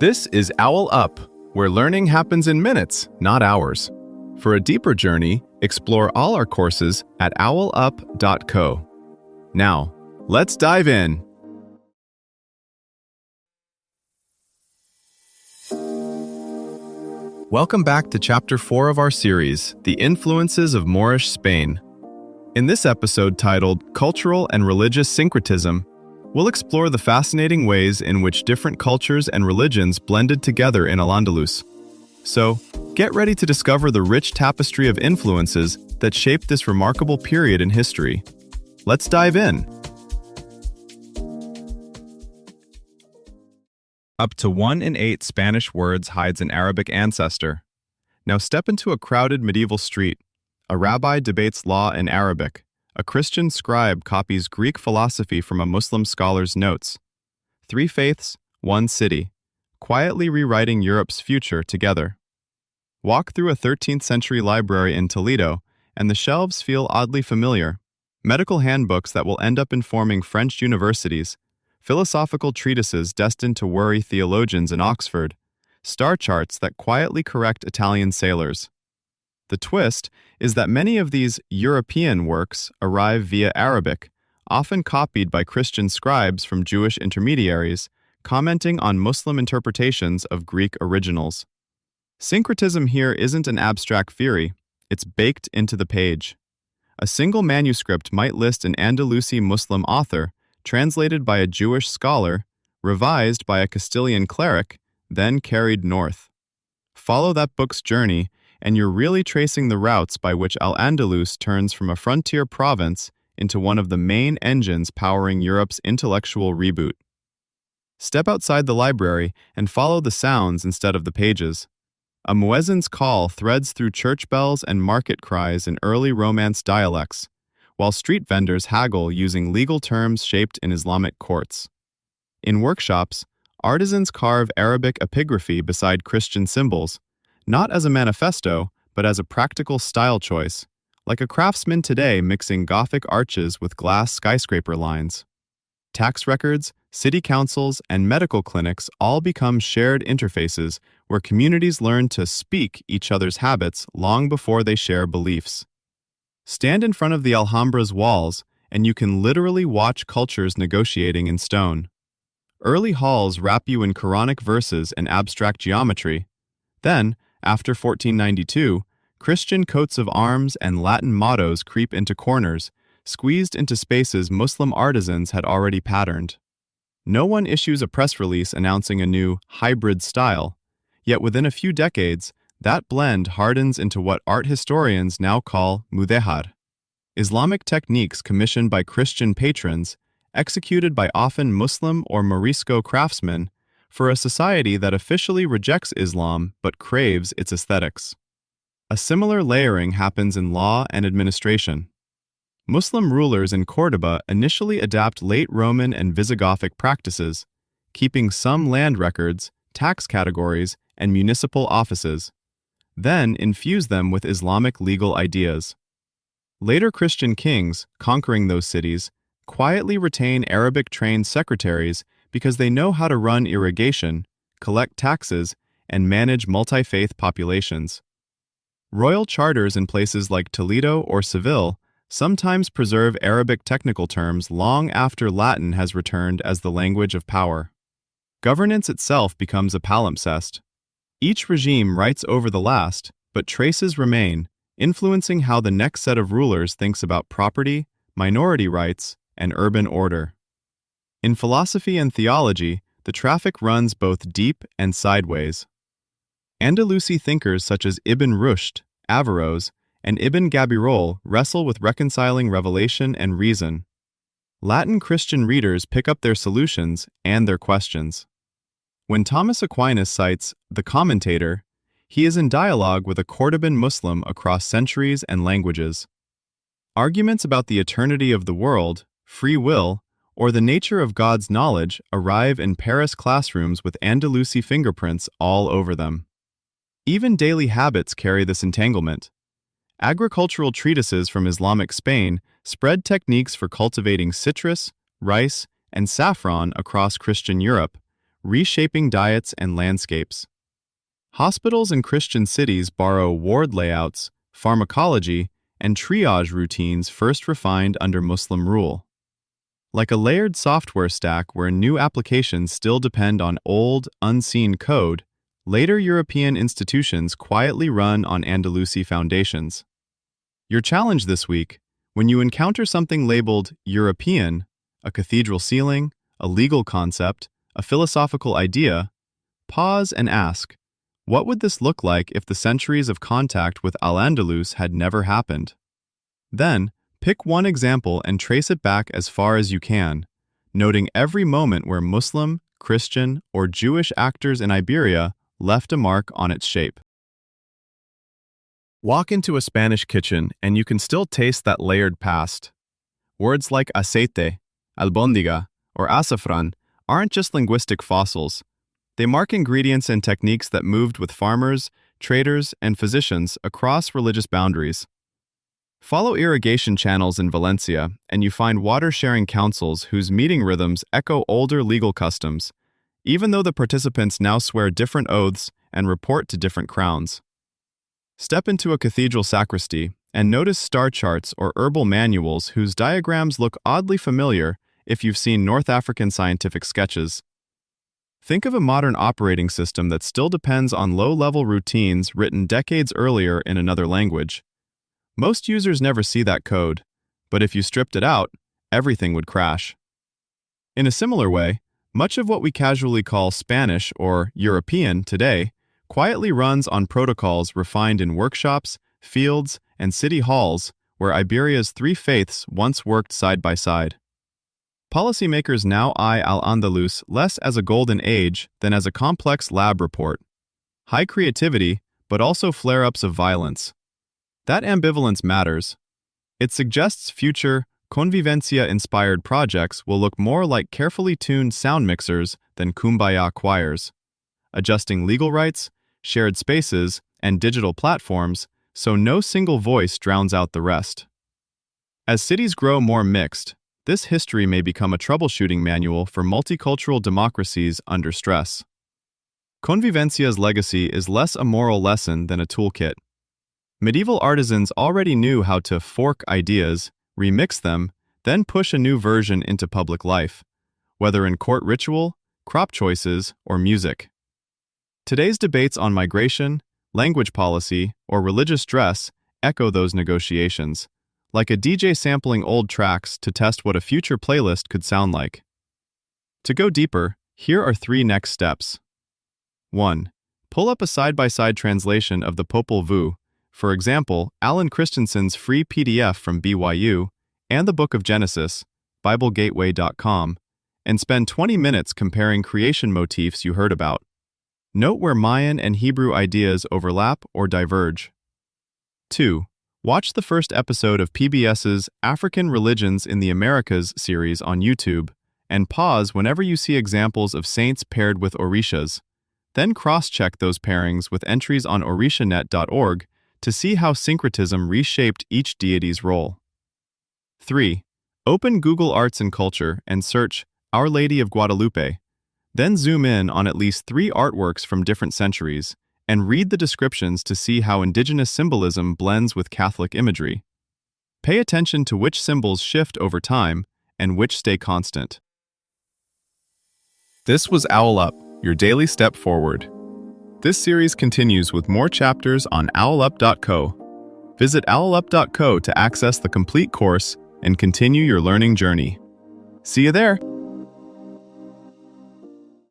This is OwlUp, where learning happens in minutes, not hours. For a deeper journey, explore all our courses at owlup.co. Now, let's dive in. Welcome back to Chapter 4 of our series, The Influences of Moorish Spain. In this episode titled Cultural and Religious Syncretism, we'll explore the fascinating ways in which different cultures and religions blended together in Al-Andalus. So, get ready to discover the rich tapestry of influences that shaped this remarkable period in history. Let's dive in. Up to 1 in 8 Spanish words hides an Arabic ancestor. Now step into a crowded medieval street. A rabbi debates law in Arabic. A Christian scribe copies Greek philosophy from a Muslim scholar's notes. 3 faiths, 1 city, quietly rewriting Europe's future together. Walk through a 13th century library in Toledo, and the shelves feel oddly familiar. Medical handbooks that will end up informing French universities, philosophical treatises destined to worry theologians in Oxford, star charts that quietly correct Italian sailors. The twist is that many of these European works arrive via Arabic, often copied by Christian scribes from Jewish intermediaries, commenting on Muslim interpretations of Greek originals. Syncretism here isn't an abstract theory, it's baked into the page. A single manuscript might list an Andalusi Muslim author, translated by a Jewish scholar, revised by a Castilian cleric, then carried north. Follow that book's journey, and you're really tracing the routes by which Al-Andalus turns from a frontier province into one of the main engines powering Europe's intellectual reboot. Step outside the library and follow the sounds instead of the pages. A muezzin's call threads through church bells and market cries in early Romance dialects, while street vendors haggle using legal terms shaped in Islamic courts. In workshops, artisans carve Arabic epigraphy beside Christian symbols, not as a manifesto, but as a practical style choice, like a craftsman today mixing Gothic arches with glass skyscraper lines. Tax records, city councils, and medical clinics all become shared interfaces where communities learn to speak each other's habits long before they share beliefs. Stand in front of the Alhambra's walls, and you can literally watch cultures negotiating in stone. Early halls wrap you in Quranic verses and abstract geometry. Then, after 1492, Christian coats of arms and Latin mottos creep into corners, squeezed into spaces Muslim artisans had already patterned. No one issues a press release announcing a new hybrid style, yet within a few decades, that blend hardens into what art historians now call mudehar. Islamic techniques commissioned by Christian patrons, executed by often Muslim or Morisco craftsmen, for a society that officially rejects Islam but craves its aesthetics. A similar layering happens in law and administration. Muslim rulers in Córdoba initially adapt late Roman and Visigothic practices, keeping some land records, tax categories, and municipal offices, then infuse them with Islamic legal ideas. Later Christian kings, conquering those cities, quietly retain Arabic-trained secretaries because they know how to run irrigation, collect taxes, and manage multi-faith populations. Royal charters in places like Toledo or Seville sometimes preserve Arabic technical terms long after Latin has returned as the language of power. Governance itself becomes a palimpsest. Each regime writes over the last, but traces remain, influencing how the next set of rulers thinks about property, minority rights, and urban order. In philosophy and theology, the traffic runs both deep and sideways. Andalusi thinkers such as Ibn Rushd, Averroes, and Ibn Gabirol wrestle with reconciling revelation and reason. Latin Christian readers pick up their solutions and their questions. When Thomas Aquinas cites the commentator, he is in dialogue with a Cordoban Muslim across centuries and languages. Arguments about the eternity of the world, free will, or the nature of God's knowledge arrive in Paris classrooms with Andalusi fingerprints all over them. Even daily habits carry this entanglement. Agricultural treatises from Islamic Spain spread techniques for cultivating citrus, rice, and saffron across Christian Europe, reshaping diets and landscapes. Hospitals in Christian cities borrow ward layouts, pharmacology, and triage routines first refined under Muslim rule. Like a layered software stack where new applications still depend on old, unseen code, later European institutions quietly run on Andalusi foundations. Your challenge this week: when you encounter something labeled European, a cathedral ceiling, a legal concept, a philosophical idea, pause and ask, what would this look like if the centuries of contact with Al-Andalus had never happened? Then, pick one example and trace it back as far as you can, noting every moment where Muslim, Christian, or Jewish actors in Iberia left a mark on its shape. Walk into a Spanish kitchen and you can still taste that layered past. Words like aceite, albóndiga, or azafrán aren't just linguistic fossils. They mark ingredients and techniques that moved with farmers, traders, and physicians across religious boundaries. Follow irrigation channels in Valencia, and you find water-sharing councils whose meeting rhythms echo older legal customs, even though the participants now swear different oaths and report to different crowns. Step into a cathedral sacristy and notice star charts or herbal manuals whose diagrams look oddly familiar if you've seen North African scientific sketches. Think of a modern operating system that still depends on low-level routines written decades earlier in another language. Most users never see that code, but if you stripped it out, everything would crash. In a similar way, much of what we casually call Spanish or European today quietly runs on protocols refined in workshops, fields, and city halls where Iberia's three faiths once worked side by side. Policymakers now eye Al-Andalus less as a golden age than as a complex lab report. High creativity, but also flare-ups of violence. That ambivalence matters. It suggests future, convivencia-inspired projects will look more like carefully tuned sound mixers than kumbaya choirs, adjusting legal rights, shared spaces, and digital platforms so no single voice drowns out the rest. As cities grow more mixed, this history may become a troubleshooting manual for multicultural democracies under stress. Convivencia's legacy is less a moral lesson than a toolkit. Medieval artisans already knew how to fork ideas, remix them, then push a new version into public life, whether in court ritual, crop choices, or music. Today's debates on migration, language policy, or religious dress echo those negotiations, like a DJ sampling old tracks to test what a future playlist could sound like. To go deeper, here are 3 next steps. 1. Pull up a side-by-side translation of the Popol Vuh, for example, Alan Christensen's free PDF from BYU, and the Book of Genesis, BibleGateway.com, and spend 20 minutes comparing creation motifs you heard about. Note where Mayan and Hebrew ideas overlap or diverge. 2. Watch the first episode of PBS's African Religions in the Americas series on YouTube, and pause whenever you see examples of saints paired with orishas. Then cross-check those pairings with entries on orishanet.org to see how syncretism reshaped each deity's role. 3. Open Google Arts and Culture and search Our Lady of Guadalupe. Then zoom in on at least 3 artworks from different centuries and read the descriptions to see how indigenous symbolism blends with Catholic imagery. Pay attention to which symbols shift over time and which stay constant. This was OwlUp, your daily step forward. This series continues with more chapters on OwlUp.co. Visit OwlUp.co to access the complete course and continue your learning journey. See you there!